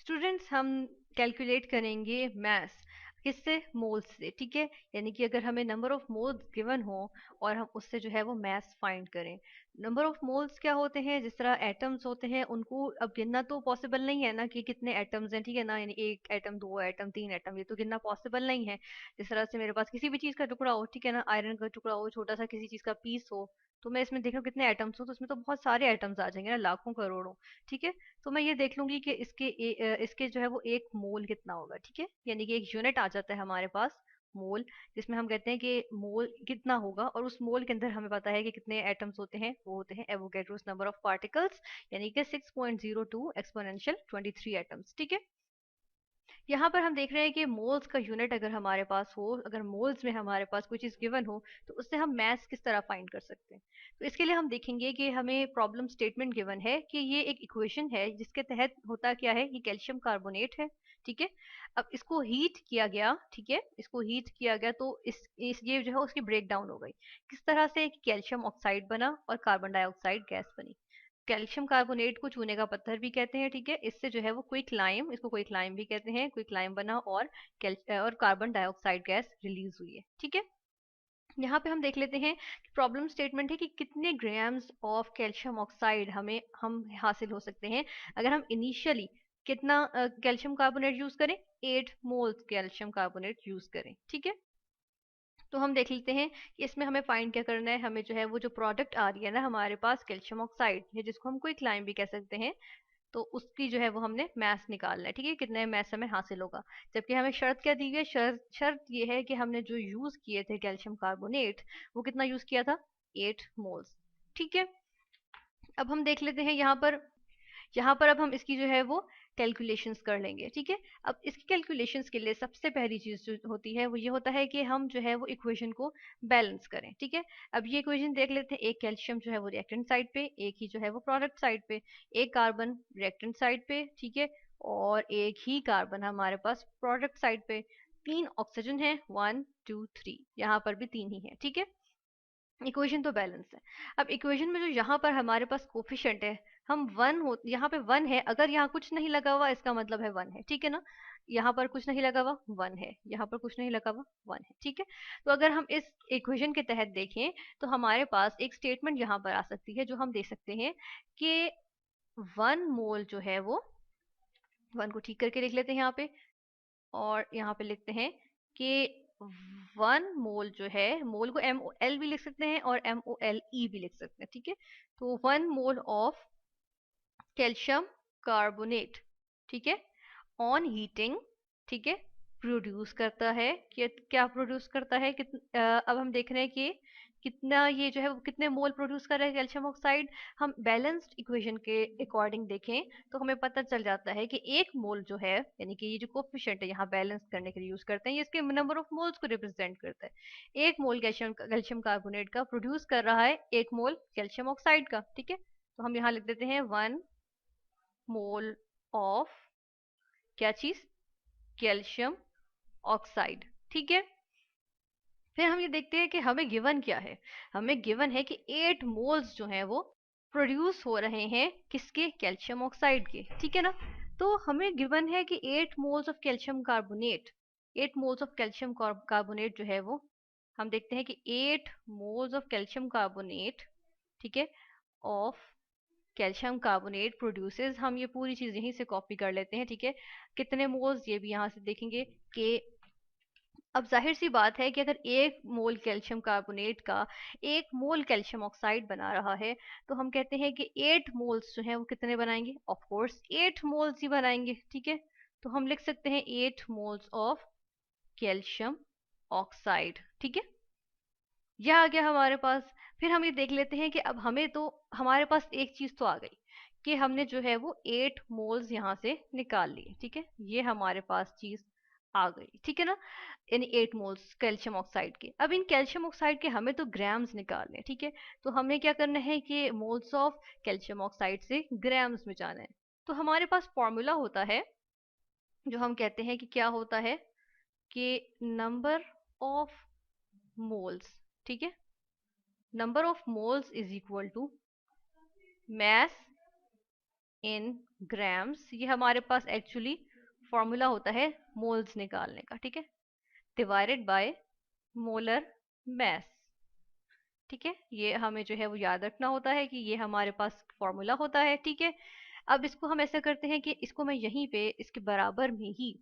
Students हम calculate करेंगे मास किससे, मोल्स से, ठीक है। यानी कि अगर हमें नंबर ऑफ मोल्स गिवन हो और हम उससे जो है वो मास फाइंड करें। नंबर ऑफ मोल्स क्या होते हैं, जिस तरह एटम्स होते हैं उनको अब गिनना तो पॉसिबल नहीं है ना कि कितने एटम्स हैं, ठीक है ना। यानी एक एटम, दो एटम, तीन एटम, ये तो गिनना पॉसिबल नहीं है। जिस तरह से मेरे पास किसी भी चीज का टुकड़ा हो, ठीक है ना, आयरन का टुकड़ा हो, छोटा सा किसी चीज का पीस हो, तो मैं इसमें देख रहा हूँ कितने एटम्स हो, तो उसमें तो बहुत सारे एटम्स आ जाएंगे ना, लाखों करोड़ों, ठीक है। तो मैं ये देख लूंगी कि इसके जो है वो एक मोल कितना होगा, ठीक है। यानी कि एक यूनिट आ जाता है हमारे पास, मोल, जिसमें हम कहते हैं कि मोल कितना होगा, और उस मोल के अंदर हमें पता है कि कितने एटम्स होते हैं, वो होते हैं एवोगैड्रोस नंबर ऑफ पार्टिकल्स, यानी कि 6.02 एक्सपोनेंशियल 23 एटम्स, ठीक है। यहाँ पर हम देख रहे हैं कि मोल्स का यूनिट अगर हमारे पास हो, अगर मोल्स में हमारे पास कोई चीज गिवन हो, तो उससे हम मास किस तरह फाइंड कर सकते हैं। तो इसके लिए हम देखेंगे कि हमें प्रॉब्लम स्टेटमेंट गिवन है कि ये एक इक्वेशन है जिसके तहत होता क्या है, ये कैल्शियम कार्बोनेट है, ठीक है। अब इसको हीट किया गया, ठीक है, इसको हीट किया गया तो इस ये जो है उसकी ब्रेक डाउन हो गई। किस तरह से, कैल्शियम ऑक्साइड बना और कार्बन डाइऑक्साइड गैस बनी। कैल्शियम कार्बोनेट को चूने का पत्थर भी कहते हैं, ठीक है। इससे जो है वो क्विक लाइम, इसको क्विक लाइम भी कहते हैं, क्विक लाइम बना और और कार्बन डाइऑक्साइड गैस रिलीज हुई है, ठीक है। यहाँ पे हम देख लेते हैं कि प्रॉब्लम स्टेटमेंट है कि कितने ग्राम्स ऑफ कैल्शियम ऑक्साइड हमें हम हासिल हो सकते हैं अगर हम इनिशियली कितना कैल्शियम कार्बोनेट यूज करें, 8 मोल्स कैल्शियम कार्बोनेट यूज करें, ठीक है। तो हम देख लेते हैं कि इसमें हमें फाइंड क्या करना है। हमें जो है वो जो प्रोडक्ट आ रही है ना हमारे पास, कैल्शियम ऑक्साइड, या जिसको हम क्विक लाइम भी कह सकते हैं, तो उसकी जो है वो हमने मैथ निकालना है, ठीक है, कितने मैथ हमें हासिल होगा। जबकि हमें शर्त क्या दी हुई है, शर्त ये है कि हमने जो यूज किए थे कैल्शियम कार्बोनेट, वो कितना यूज किया था, 8 मोल्स, ठीक है। अब हम देख लेते हैं यहाँ पर अब हम इसकी जो है वो कैलकुलेशंस कर लेंगे, ठीक है। अब इसकी कैलकुलेशंस के लिए सबसे पहली चीज जो होती है वो ये होता है कि हम जो है वो इक्वेशन को बैलेंस करें, ठीक है। अब ये इक्वेशन देख लेते हैं, एक कैल्शियम जो है वो रिएक्टेंट साइड पे, एक ही जो है वो प्रोडक्ट साइड पे, एक कार्बन रिएक्टेंट साइड पे, ठीक है, और एक ही कार्बन हमारे पास प्रोडक्ट साइड पे। तीन ऑक्सीजन है, 1 2 3, यहाँ पर भी तीन ही है, ठीक है। इक्वेशन तो बैलेंस है। अब इक्वेशन में जो यहाँ पर हमारे पास कोफिशिएंट है, हम वन हो, यहाँ पे वन है, अगर यहाँ कुछ नहीं लगा हुआ इसका मतलब है वन है, ठीक है ना। यहाँ पर कुछ नहीं लगा हुआ, वन है, यहाँ पर कुछ नहीं लगा हुआ, वन है, ठीक है। तो अगर हम इस इक्वेशन के तहत देखें तो हमारे पास एक स्टेटमेंट यहाँ पर आ सकती है जो हम दे सकते हैं कि 1 मोल जो है वो, वन को ठीक करके लिख लेते हैं यहाँ पे, और यहाँ पे लिखते हैं कि 1 मोल जो है, मोल को MOL भी लिख सकते हैं और MOLE भी लिख सकते हैं, ठीक है। तो 1 मोल ऑफ कैल्शियम कार्बोनेट, ठीक है, ऑन हीटिंग, ठीक है, प्रोड्यूस करता है कि क्या प्रोड्यूस करता है अब हम देख रहे हैं कि कितना ये जो है वो कितने मोल प्रोड्यूस कर रहा है कैल्शियम ऑक्साइड। हम बैलेंस्ड इक्वेशन के अकॉर्डिंग देखें तो हमें पता चल जाता है कि एक मोल जो है, यानी कि ये जो कोफिशिएंट है यहाँ बैलेंस करने के लिए यूज करते हैं, ये इसके नंबर ऑफ मोल्स को रिप्रेजेंट करता है। एक मोल कैल्शियम कैल्शियम कार्बोनेट का प्रोड्यूस कर रहा है एक मोल कैल्शियम ऑक्साइड का, ठीक है। तो हम यहाँ लिख देते हैं 1 मोल ऑफ क्या चीज, कैल्शियम ऑक्साइड, ठीक है। फिर हम ये देखते हैं कि हमें गिवन क्या है। हमें गिवन है कि 8 मोल्स जो हैं वो प्रोड्यूस हो रहे हैं किसके, कैल्शियम ऑक्साइड के, ठीक है ना। तो हमें गिवन है कि 8 moles of calcium carbonate, 8 moles of calcium carbonate जो है वो, हम देखते हैं कि 8 मोल्स ऑफ कैल्शियम कार्बोनेट, ठीक है, ऑफ कैल्शियम कार्बोनेट प्रोड्यूसेस, हम ये पूरी चीज यहीं से कॉपी कर लेते हैं, ठीक है। कितने मोल्स ये भी यहाँ से देखेंगे कि अब जाहिर सी बात है कि अगर 1 मोल कैल्शियम कार्बोनेट का 1 मोल कैल्शियम ऑक्साइड बना रहा है, तो हम कहते हैं कि 8 मोल्स जो है वो कितने बनाएंगे, ऑफ कोर्स 8 मोल्स ही बनाएंगे, ठीक है। तो हम लिख सकते हैं 8 मोल्स ऑफ कैल्शियम ऑक्साइड, ठीक है। यह आ गया हमारे पास। फिर हम ये देख लेते हैं कि अब हमें तो हमारे पास एक चीज तो आ गई कि हमने जो है वो 8 मोल्स यहाँ से निकाल लिए, ठीक है, ये हमारे पास चीज आ गई, ठीक है ना। यानी 8 मोल्स कैल्शियम ऑक्साइड के। अब इन कैल्शियम ऑक्साइड के हमें तो ग्राम्स निकालने हैं, ठीक है। तो हमें क्या करना है कि मोल्स ऑफ कैल्शियम ऑक्साइड से ग्राम्स में जाना है। तो हमारे पास फॉर्मूला होता है जो हम कहते हैं कि क्या होता है, कि नंबर ऑफ मोल्स, ठीक है, number of moles is equal to mass in grams, ये हमारे पास एक्चुअली फॉर्मूला होता है मोल्स निकालने का, ठीक है, डिवाइडेड बाय मोलर मैस। ठीक है, ये हमें जो है वो याद रखना होता है कि ये हमारे पास फॉर्मूला होता है। ठीक है, अब इसको हम ऐसा करते हैं कि इसको मैं यहीं पे इसके बराबर में ही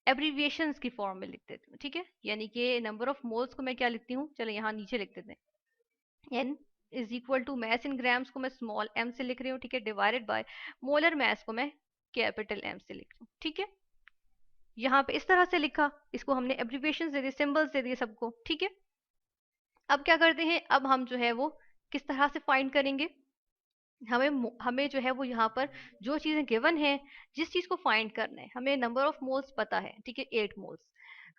एब्रीविएशंस की फॉर्म में लिख देती हूँ। ठीक है, यानी कि नंबर ऑफ मोल्स को मैं क्या लिखती हूँ, चलो यहाँ नीचे लिख देते हैं, n is equal to mass in grams को मैं स्मॉल एम से लिख रही हूँ। ठीक है, डिवाइडेड बाय मोलर मैस को मैं कैपिटल एम से लिख रही हूँ। ठीक है, यहाँ पे इस तरह से लिखा, इसको हमने एब्रीविएशंस दे दिए, सिंबल्स दे दिए सबको। ठीक है, अब क्या करते हैं, अब हम जो है वो किस तरह से फाइंड करेंगे, हमें जो है वो यहाँ पर जो चीजें गिवन है, जिस चीज को फाइंड करना है, हमें नंबर ऑफ मोल्स पता है। ठीक है, 8 मोल्स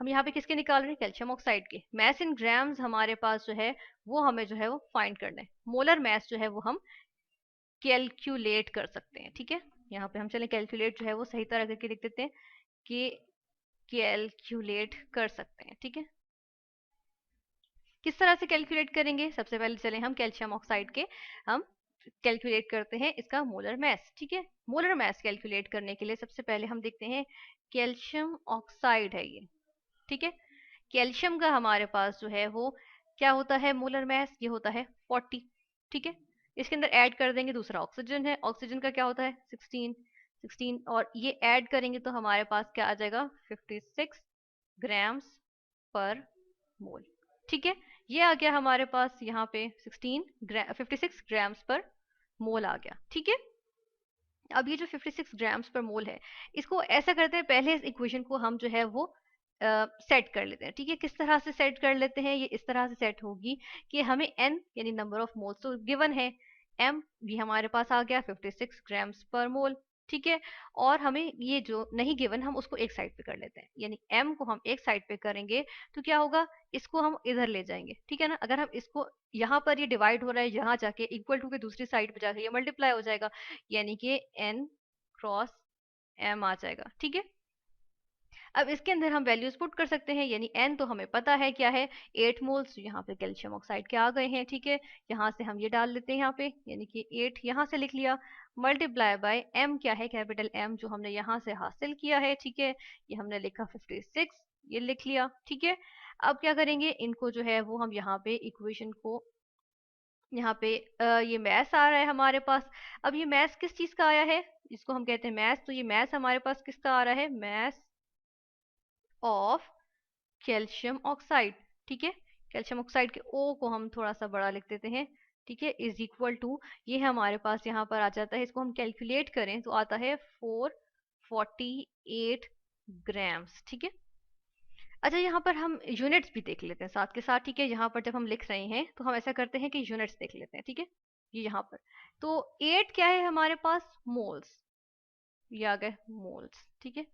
हम यहाँ पे किसके निकाल रहे हैं, कैल्शियम ऑक्साइड के। मैस इन ग्राम्स हमारे पास जो है वो हमें जो है वो फाइंड करना है। मोलर मैस जो है वो हम कैलकुलेट कर सकते हैं। ठीक है, यहाँ पे हम चले कैलकुलेट जो है वो सही तरह करके लिख देते हैं कि कैलकुलेट कर सकते हैं। ठीक है, किस तरह से कैलकुलेट करेंगे, सबसे पहले चले हम कैल्शियम ऑक्साइड के हम कैलकुलेट करते हैं इसका मोलर मैस। ठीक है, मोलर मैस कैलकुलेट करने के लिए सबसे पहले हम देखते हैं कैल्शियम ऑक्साइड है ये। ठीक है, कैल्शियम का हमारे पास जो है वो क्या होता है, मोलर मैस ये होता है 40। ठीक है, इसके अंदर ऐड कर देंगे दूसरा ऑक्सीजन है, ऑक्सीजन का क्या होता है 16, 16 और ये ऐड करेंगे तो हमारे पास क्या आ जाएगा 56 ग्राम्स पर मोल। ठीक है, ये आ गया हमारे पास यहाँ पे 56 ग्राम्स पर मोल आ गया। ठीक है, अब ये जो 56 ग्राम्स पर मोल है, इसको ऐसा करते हैं, पहले इस इक्वेशन को हम जो है वो सेट कर लेते हैं। ठीक है, किस तरह से सेट कर लेते हैं, ये इस तरह से सेट होगी कि हमें n यानी नंबर ऑफ मोल्स तो गिवन है, m भी हमारे पास आ गया 56 ग्राम्स पर मोल। ठीक है, और हमें ये जो नहीं गिवन हम उसको एक साइड पे कर लेते हैं, यानी m को हम एक साइड पे करेंगे तो क्या होगा, इसको हम इधर ले जाएंगे। ठीक है ना, अगर हम इसको यहाँ पर ये डिवाइड हो रहा है, यहाँ जाके इक्वल टू के दूसरी साइड पे जाके ये मल्टीप्लाई हो जाएगा, यानी कि n क्रॉस m आ जाएगा। ठीक है, अब इसके अंदर हम वैल्यूज पुट कर सकते हैं, यानी n तो हमें पता है क्या है 8 मोल्स, यहाँ पे कैल्शियम ऑक्साइड के आ गए हैं। ठीक है, यहाँ से हम ये डाल लेते हैं यहाँ पे, यानी कि 8 यहाँ से लिख लिया, मल्टीप्लाई बाय m क्या है कैपिटल M जो हमने यहाँ से हासिल किया है। ठीक है, ये हमने लिखा 56, ये लिख लिया। ठीक है, अब क्या करेंगे, इनको जो है वो हम यहाँ पे इक्वेशन को यहाँ पे ये मैथ्स आ रहा है हमारे पास। अब ये मैथ्स किस चीज का आया है, इसको हम कहते हैं मैथ्स, तो ये मैथ्स हमारे पास किसका आ रहा है, मैथ्स ऑफ कैल्शियम ऑक्साइड। ठीक है, कैल्शियम ऑक्साइड के ओ को हम थोड़ा सा बड़ा लिख देते हैं। ठीक है, इज इक्वल टू, ये हमारे पास यहाँ पर आ जाता है, इसको हम कैलकुलेट करें तो आता है 448 ग्राम्स। ठीक है, अच्छा यहाँ पर हम यूनिट्स भी देख लेते हैं साथ के साथ। ठीक है, यहाँ पर जब हम लिख रहे हैं तो हम ऐसा करते हैं कि यूनिट्स देख लेते हैं। ठीक है, ये यहाँ पर तो 8 क्या है हमारे पास, मोल्स, ये आ गए मोल्स। ठीक है,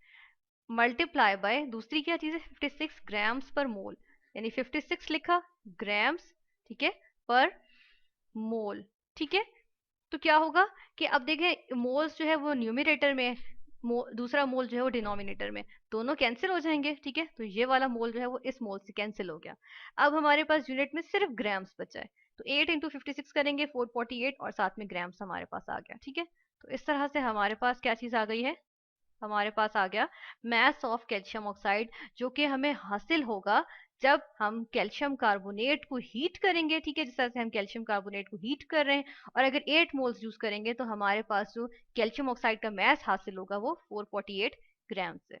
मल्टीप्लाई बाय दूसरी क्या चीज है 56 ग्राम्स पर मोल, यानी 56 लिखा ग्राम्स। ठीक है, पर मोल। ठीक है, तो क्या होगा कि अब देखें मोल्स जो है वो न्यूमरेटर में है, दूसरा मोल जो है वो डिनोमिनेटर में, दोनों कैंसिल हो जाएंगे। ठीक है, तो ये वाला मोल जो है वो इस मोल से कैंसिल हो गया। अब हमारे पास यूनिट में सिर्फ ग्राम्स बचा है, तो 8 इंटू 56 करेंगे 448 और साथ में ग्राम्स हमारे पास आ गया। ठीक है, तो इस तरह से हमारे पास क्या चीज आ गई है, हमारे पास आ गया मैस ऑफ कैल्शियम ऑक्साइड, जो कि हमें हासिल होगा जब हम कैल्शियम कार्बोनेट को हीट करेंगे। ठीक है, जिस तरह से हम कैल्शियम कार्बोनेट को हीट कर रहे हैं, और अगर 8 मोल्स यूज करेंगे तो हमारे पास जो कैल्शियम ऑक्साइड का मैस हासिल होगा वो 448 ग्राम है।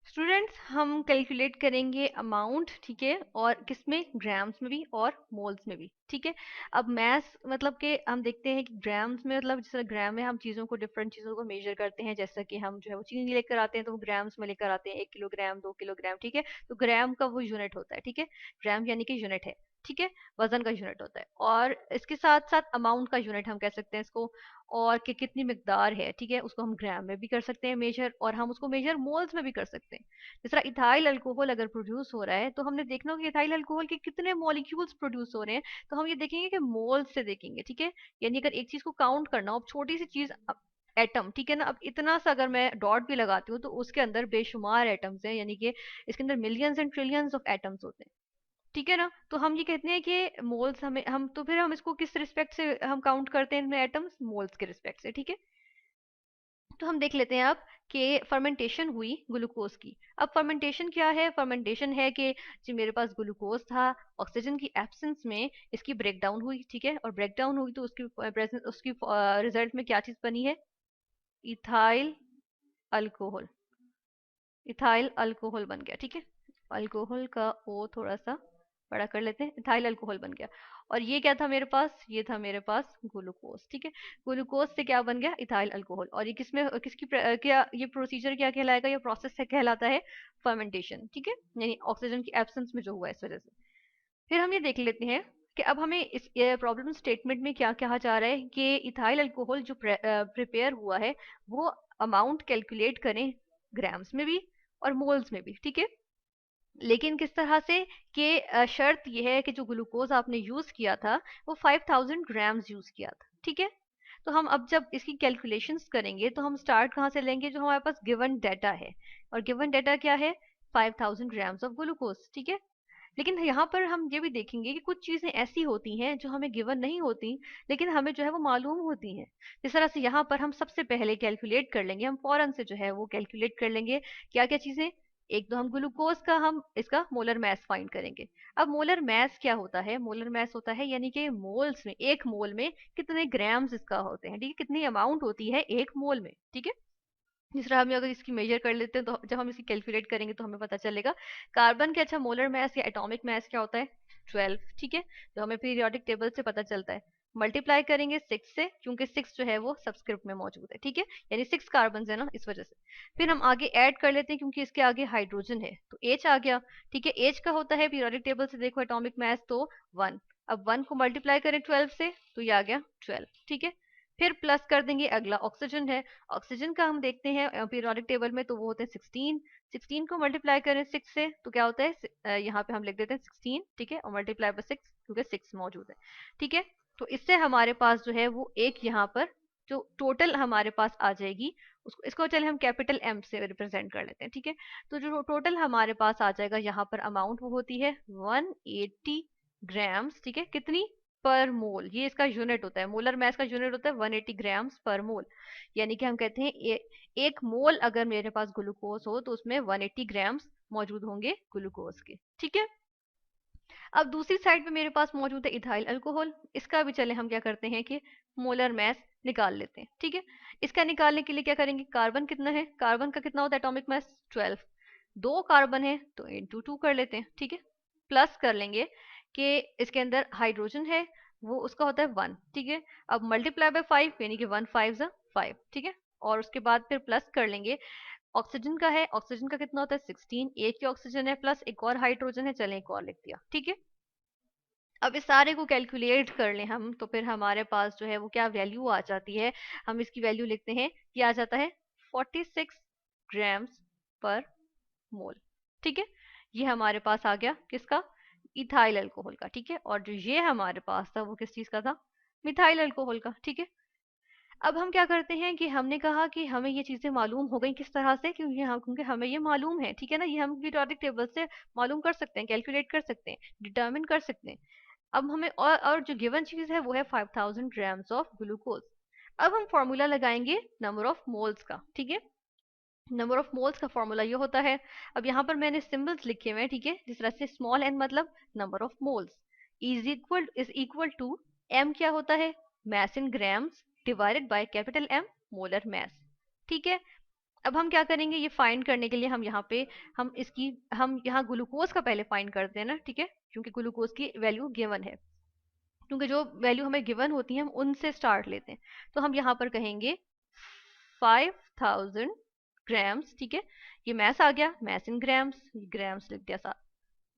स्टूडेंट्स, हम कैलकुलेट करेंगे अमाउंट, ठीक है, और किसमें, ग्राम्स में भी और मोल्स में भी। ठीक है, अब मैथ्स मतलब कि हम देखते हैं कि ग्राम्स में, मतलब जिस तरह ग्राम में हम चीज़ों को, डिफरेंट चीज़ों को मेजर करते हैं, जैसा कि हम जो है वो चीनी लेकर आते हैं तो वो ग्राम्स में लेकर आते हैं, 1 किलोग्राम 2 किलोग्राम। ठीक है, तो ग्राम का वो यूनिट होता है। ठीक है, ग्राम यानी कि यूनिट है। ठीक है, वजन का यूनिट होता है, और इसके साथ साथ अमाउंट का यूनिट हम कह सकते हैं इसको, और कि कितनी मिकदार है। ठीक है, उसको हम ग्राम में भी कर सकते हैं मेजर, और हम उसको मेजर मोल्स में भी कर सकते हैं। जिस तरह इथाइल अल्कोहल अगर प्रोड्यूस हो रहा है तो हमने देखना होगा कि इथाइल अल्कोहल के कितने मॉलिक्यूल्स प्रोड्यूस हो रहे हैं, तो हम ये देखेंगे कि मोल्स से देखेंगे। ठीक है, यानी अगर एक चीज को काउंट करना हो, अब छोटी सी चीज, एटम, ठीक है ना, अब इतना सा अगर मैं डॉट भी लगाती हूँ तो उसके अंदर बेशुमार एटम्स हैं, यानी कि इसके अंदर millions and trillions of atoms होते हैं। ठीक है ना। तो हम ये कहते हैं कि मोल्स हमें हम तो फिर हम इसको किस रिस्पेक्ट से हम काउंट करते हैं इनमें एटम्स, मोल्स के रिस्पेक्ट से, ठीक है। तो हम देख लेते हैं अब कि फर्मेंटेशन हुई ग्लूकोज की। अब फर्मेंटेशन क्या है? फर्मेंटेशन है कि जो मेरे पास ग्लूकोज था, ऑक्सीजन की एब्सेंस में इसकी ब्रेकडाउन हुई, ठीक है, और ब्रेकडाउन हुई तो उसकी प्रेजेंस, उसकी रिजल्ट में क्या चीज बनी है? Ethyl alcohol. इथाइल अल्कोहल बन गया, ठीक है। अल्कोहल का ओ थोड़ा सा बड़ा कर लेते हैं, इथाइल अल्कोहल बन गया। और ये क्या था मेरे पास? ये था मेरे पास ग्लूकोज, ठीक है। ग्लूकोज से क्या बन गया? Ethyl alcohol. और ये किसमें किसकी क्या ये प्रोसीजर क्या कहलाएगा? ये प्रोसेस से कहलाता है फर्मेंटेशन, ठीक है, यानी ऑक्सीजन की एब्सेंस में जो हुआ इस वजह से। फिर हम ये देख लेते हैं कि अब हमें इस प्रॉब्लम स्टेटमेंट में क्या कहा जा रहा है कि इथाइल अल्कोहल जो प्रिपेयर हुआ है वो अमाउंट कैलकुलेट करें ग्राम्स में भी और मोल्स में भी, ठीक है। लेकिन किस तरह से कि शर्त यह है कि जो ग्लूकोज आपने यूज किया था वो 5000 ग्राम्स यूज किया था, ठीक है। तो हम अब जब इसकी कैलकुलेशंस करेंगे तो हम स्टार्ट कहाँ से लेंगे? जो हमारे पास गिवन डाटा है, और गिवन डाटा क्या है? 5000 ग्राम्स ऑफ ग्लूकोज, ठीक है। लेकिन यहाँ पर हम ये भी देखेंगे कि कुछ चीजें ऐसी होती हैं जो हमें गिवन नहीं होती, लेकिन हमें जो है वो मालूम होती हैं। जिस तरह से यहाँ पर हम सबसे पहले कैलकुलेट कर लेंगे, हम फौरन से जो है वो कैलकुलेट कर लेंगे क्या क्या चीजें। एक तो हम ग्लूकोज का हम इसका मोलर मैस फाइंड करेंगे। अब मोलर मैस क्या होता है? मोलर मैस होता है यानी कि मोल्स में, एक मोल में कितने ग्राम्स इसका होते हैं, ठीक है, कितनी अमाउंट होती है एक मोल में, ठीक है। जिस तरह हम अगर इसकी मेजर कर लेते हैं तो जब हम इसकी कैलकुलेट करेंगे तो हमें पता चलेगा कार्बन के, अच्छा, मोलर मास या एटॉमिक मास क्या होता है? 12, ठीक है, जो हमें पीरियोडिक टेबल से पता चलता है। मल्टीप्लाई करेंगे 6 से, क्योंकि 6 जो है वो सबस्क्रिप्ट में मौजूद है, ठीक है, यानी 6 कार्बन है ना, इस वजह से। फिर हम आगे ऐड कर लेते हैं क्योंकि इसके आगे हाइड्रोजन है तो H आ गया, ठीक है। H का होता है पीरियोडिक टेबल से देखो एटॉमिक मास तो 1। अब 1 को मल्टीप्लाई करें 12 से तो ये आ गया 12, ठीक है। फिर प्लस कर देंगे, अगला ऑक्सीजन है। ऑक्सीजन का हम देखते हैं पीरियोडिक टेबल में तो वो होते हैं 16। 16 को मल्टीप्लाई करें 6 से तो क्या होता है? यहाँ पे हम लिख देते हैं 16, ठीक है, और मल्टीप्लाई बाय 6 क्योंकि 6 मौजूद है, ठीक है। तो इससे हमारे पास जो है वो एक यहाँ पर जो टोटल हमारे पास आ जाएगी, उसको इसको चले हम कैपिटल एम से रिप्रेजेंट कर लेते हैं, ठीक है। तो जो टोटल हमारे पास आ जाएगा यहाँ पर अमाउंट वो होती है 180 ग्राम्स, ठीक है, कितनी? पर मोल। ये इसका यूनिट होता है, मोलर मास का यूनिट होता है 180 ग्राम्स पर मोल। यानी कि हम कहते हैं एक मोल अगर मेरे पास ग्लूकोज हो तो उसमें 180 ग्राम्स मौजूद होंगे ग्लूकोज के, ठीक है। अब दूसरी साइड पे मेरे पास मौजूद है इथाइल अल्कोहल। इसका भी चले हम क्या करते हैं कि मोलर मास निकाल लेते हैं, ठीक है। इसका निकालने के लिए क्या करेंगे? कार्बन कितना है? कार्बन का कितना होता है एटॉमिक मास? 12। दो कार्बन है तो इंटू 2 कर लेते हैं, ठीक है। प्लस कर लेंगे कि इसके अंदर हाइड्रोजन है, वो उसका होता है 1, ठीक है। अब मल्टीप्लाई बाय 5 यानी कि 1 5 जा 5, ठीक है। और उसके बाद फिर प्लस कर लेंगे ऑक्सीजन का है, ऑक्सीजन का कितना होता है? 16। एक ही ऑक्सीजन है प्लस एक और हाइड्रोजन है, चलें एक और लिख दिया, ठीक है। अब इस सारे को कैलकुलेट कर लें हम तो फिर हमारे पास जो है वो क्या वैल्यू आ जाती है? हम इसकी वैल्यू लिखते हैं, ये आ जाता है 46 ग्राम्स पर मोल, ठीक है। ये हमारे पास आ गया किसका? इथाइल अल्कोहल का, ठीक है। और जो ये हमारे पास था वो किस चीज का था? मिथाइल अल्कोहल का, ठीक है। अब हम क्या करते हैं कि हमने कहा कि हमें ये चीजें मालूम हो गई किस तरह से, क्योंकि हमें ये मालूम है, ठीक है ना, ये हम पीरियोडिक टेबल से मालूम कर सकते हैं, कैलकुलेट कर सकते हैं, डिटरमिन कर सकते हैं। अब हमें और जो गिवन चीज है वो है 5000 ग्राम्स ऑफ ग्लूकोज। अब हम फॉर्मूला लगाएंगे नंबर ऑफ मोल्स का, ठीक है। नंबर ऑफ मोल्स का फॉर्मूला ये होता है, अब यहाँ पर मैंने सिंबल्स लिखे हुए हैं, ठीक है, जिस तरह से स्मॉल एन मतलब number of moles is equal to M क्या होता है? Mass in grams divided by capital M molar mass, ठीक है। अब हम क्या करेंगे? ये फाइंड करने के लिए हम यहाँ पे हम यहाँ ग्लूकोज का पहले फाइंड करते हैं ना, ठीक है, क्योंकि ग्लूकोज की वैल्यू गिवन है, क्योंकि जो वैल्यू हमें गिवन होती है हम उनसे स्टार्ट लेते हैं। तो हम यहाँ पर कहेंगे 5000 ग्राम्स, ठीक है, ये मैस आ गया, मैस इन ग्राम्स, ग्राम्स लिख दिया साथ,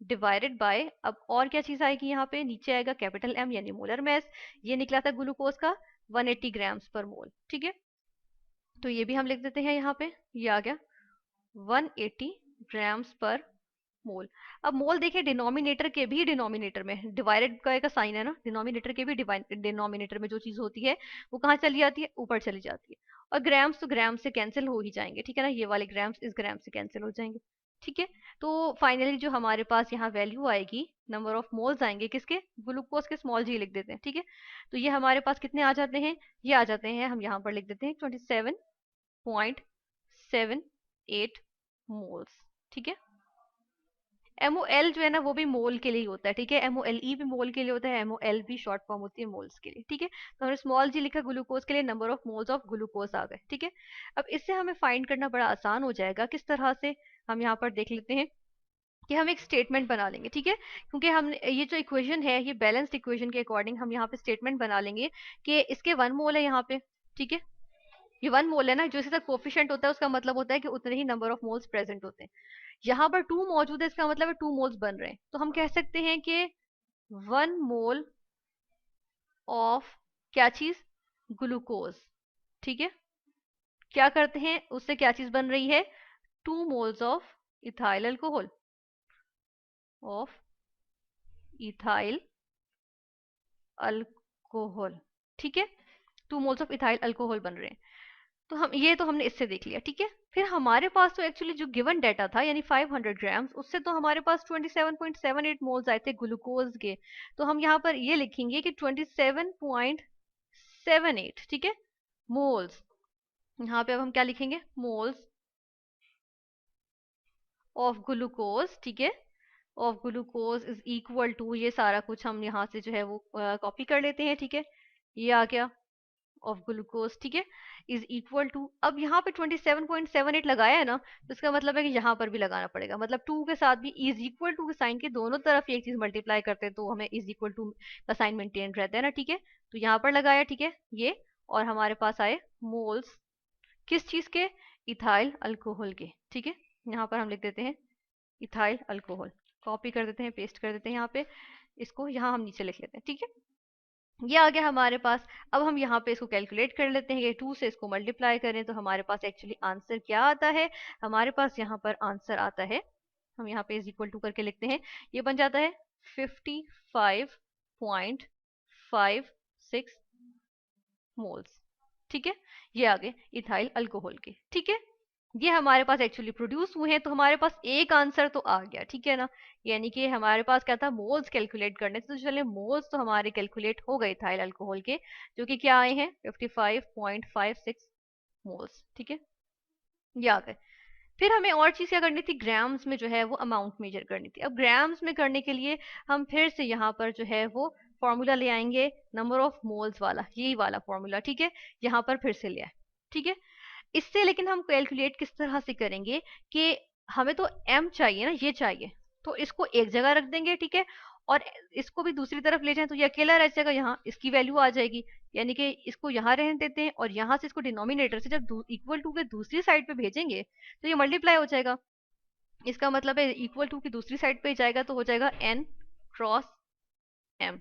डिवाइडेड बाय, अब और क्या चीज आएगी यहाँ पे? नीचे आएगा कैपिटल एम यानी मोलर मैस। ये निकला था ग्लूकोज का 180 ग्राम्स पर मोल, ठीक है। तो ये भी हम लिख देते हैं यहाँ पे, ये आ गया 180 ग्राम्स पर मोल। अब मोल देखिए डिनोमिनेटर के भी डिनोमिनेटर में डिवाइडेड का साइन है ना, डिनोमिनेटर के भी डिनोमिनेटर में जो चीज होती है वो कहाँ चली जाती है? ऊपर चली जाती है। और ग्राम्स तो ग्राम से कैंसिल हो ही जाएंगे, ठीक है ना, ये वाले ग्राम्स इस ग्राम से कैंसिल हो जाएंगे, ठीक है। तो फाइनली जो हमारे पास यहाँ वैल्यू आएगी नंबर ऑफ मोल्स आएंगे किसके, ग्लूकोज के, स्मॉल जी लिख देते हैं, ठीक है। तो ये हमारे पास कितने आ जाते हैं, ये आ जाते हैं, हम यहाँ पर लिख देते हैं 27.78 मोल्स, ठीक है। MOL जो है ना वो भी मोल के लिए होता है, ठीक है। MOLE भी मोल के लिए होता है, MOL भी शॉर्ट फॉर्म होती है मोल्स के लिए, ठीक है। तो हमने स्मॉल जी लिखा ग्लूकोज के लिए, number of moles of glucose आ गए, ठीक है। अब इससे हमें फाइंड करना बड़ा आसान हो जाएगा, किस तरह से, हम यहाँ पर देख लेते हैं कि हम एक स्टेटमेंट बना लेंगे, ठीक है। क्योंकि हम ये जो इक्वेशन है ये बैलेंस्ड इक्वेशन के अकॉर्डिंग हम यहाँ पे स्टेटमेंट बना लेंगे कि इसके 1 मोल है यहाँ पे, ठीक है। ये 1 मोल है ना, जो इसका कोफिशिएंट होता है उसका मतलब होता है कि उतने ही नंबर ऑफ मोल्स प्रेजेंट होते हैं। यहाँ पर 2 मौजूद है, इसका मतलब है 2 मोल्स बन रहे हैं। तो हम कह सकते हैं कि 1 मोल ऑफ क्या चीज, ग्लूकोज, ठीक है। क्या करते हैं, उससे क्या चीज बन रही है, 2 moles of ethyl alcohol, of ethyl alcohol, ठीक है। 2 मोल्स ऑफ इथाइल अल्कोहल बन रहे हैं। तो हम ये तो हमने इससे देख लिया, ठीक है। फिर हमारे पास तो एक्चुअली जो गिवन डाटा था यानी 500 ग्राम्स, उससे तो हमारे पास 27.78 मोल्स आए थे ग्लूकोज के। तो हम यहाँ पर ये लिखेंगे कि 27.78, ठीक है, मोल्स। यहाँ पे अब हम क्या लिखेंगे, मोल्स ऑफ ग्लूकोज, ठीक है, of glucose is equal to, ये सारा कुछ हम यहाँ से जो है वो कॉपी कर लेते हैं, ठीक है। ये आ गया ऑफ ग्लूकोज, ठीक है, इज इक्वल टू, अब यहाँ पे 27.78 लगाया है ना, तो इसका मतलब है कि यहाँ पर भी लगाना पड़ेगा, मतलब 2 के साथ भी इज इक्वल टू के साइन के दोनों तरफ एक चीज मल्टीप्लाई करते हैं तो हमें इज इक्वल टू का साइन मेंटेन रहता है ना, ठीक है। तो यहाँ पर लगाया, ठीक है, ये, और हमारे पास आए मोल्स किस चीज के, इथाइल अल्कोहल के, ठीक है। यहाँ पर हम लिख देते हैं इथाइल अल्कोहल, कॉपी कर देते हैं, पेस्ट कर देते हैं यहाँ पे, इसको यहाँ हम नीचे लिख लेते हैं, ठीक है। ये आ गया हमारे पास। अब हम यहाँ पे इसको कैलकुलेट कर लेते हैं कि 2 से इसको मल्टीप्लाई करें तो हमारे पास एक्चुअली आंसर क्या आता है, हमारे पास यहाँ पर आंसर आता है, हम यहाँ पे इज इक्वल टू करके लिखते हैं, ये बन जाता है 55.56 मोल्स, ठीक है। ये आ गए इथाइल अल्कोहल के, ठीक है। ये हमारे पास एक्चुअली प्रोड्यूस हुए हैं, तो हमारे पास एक आंसर तो आ गया, ठीक है ना। यानी कि हमारे पास क्या था, मोल्स कैलकुलेट करने थे, तो चले मोल्स तो हमारे कैलकुलेट हो गए इथाइल अल्कोहल के, जो कि क्या आए हैं 55.56 मोल्स, ठीक है, ये आ गए। फिर हमें और चीज क्या करनी थी, ग्राम्स में जो है वो अमाउंट मेजर करनी थी। अब ग्राम्स में करने के लिए हम फिर से यहाँ पर जो है वो फॉर्मूला ले आएंगे, नंबर ऑफ मोल्स वाला, यही वाला फॉर्मूला, ठीक है, यहाँ पर फिर से ले आए, ठीक है। इससे लेकिन हम कैलकुलेट किस तरह से करेंगे कि हमें तो m चाहिए ना, ये चाहिए, तो इसको एक जगह रख देंगे, ठीक है, और इसको भी दूसरी तरफ ले जाएं तो ये अकेला रह जाएगा, यहाँ इसकी वैल्यू आ जाएगी, यानी कि इसको यहाँ रहने देते हैं और यहाँ से इसको डिनोमिनेटर से जब इक्वल टू के दूसरी साइड पे भेजेंगे तो ये मल्टीप्लाई हो जाएगा। इसका मतलब है इक्वल टू की दूसरी साइड पे जाएगा तो हो जाएगा n क्रॉस m,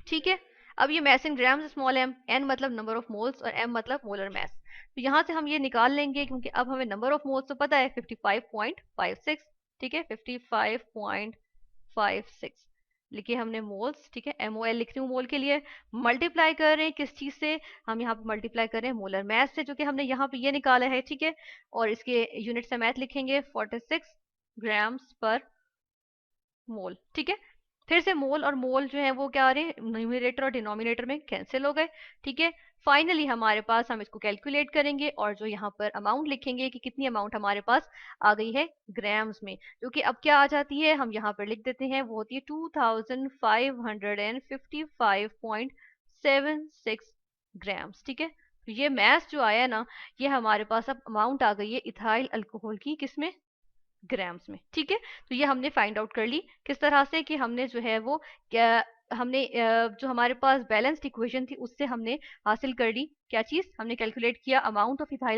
ठीक है। अब ये mass in grams, small m, n मतलब नंबर ऑफ मोल्स और m मतलब मोलर मैस। तो यहाँ से हम ये निकाल लेंगे, क्योंकि अब हमें नंबर ऑफ मोल्स तो पता है 55.56, ठीक है, 55.56 लिखे हमने मोल्स, ठीक है, MOL लिख रही हूँ मोल के लिए, मल्टीप्लाई कर रहे हैं किस चीज से, हम यहाँ पे मल्टीप्लाई कर रहे हैं मोलर मैस से, जो कि हमने यहाँ पे ये निकाला है, ठीक है। और इसके यूनिट से मैथ लिखेंगे 46 ग्राम्स पर मोल, ठीक है। फिर से मोल और मोल जो है वो क्या आ रहे हैं, न्यूमरेटर और डिनोमिनेटर में कैंसिल हो गए, ठीक है। फाइनली हमारे पास, हम इसको कैलकुलेट करेंगे और जो यहाँ पर अमाउंट लिखेंगे कि कितनी अमाउंट हमारे पास आ गई है ग्राम्स में, जो कि अब क्या आ जाती है, हम यहाँ पर लिख देते हैं, वो होती है 2555.76 ग्राम्स, ठीक है। तो ये मैथ जो आया ना, ये हमारे पास अब अमाउंट आ गई है इथाइल अल्कोहल की, किसमें, ग्राम्स में, ठीक है। तो ये हमने फाइंड आउट कर ली किस तरह से, कि हमने जो है वो क्या, हमने जो हमारे पास बैलेंस्ड इक्वेशन थी उससे हमने हासिल कर ली क्या चीज, हमने कैलकुलेट किया अमाउंट ऑफ इथाइल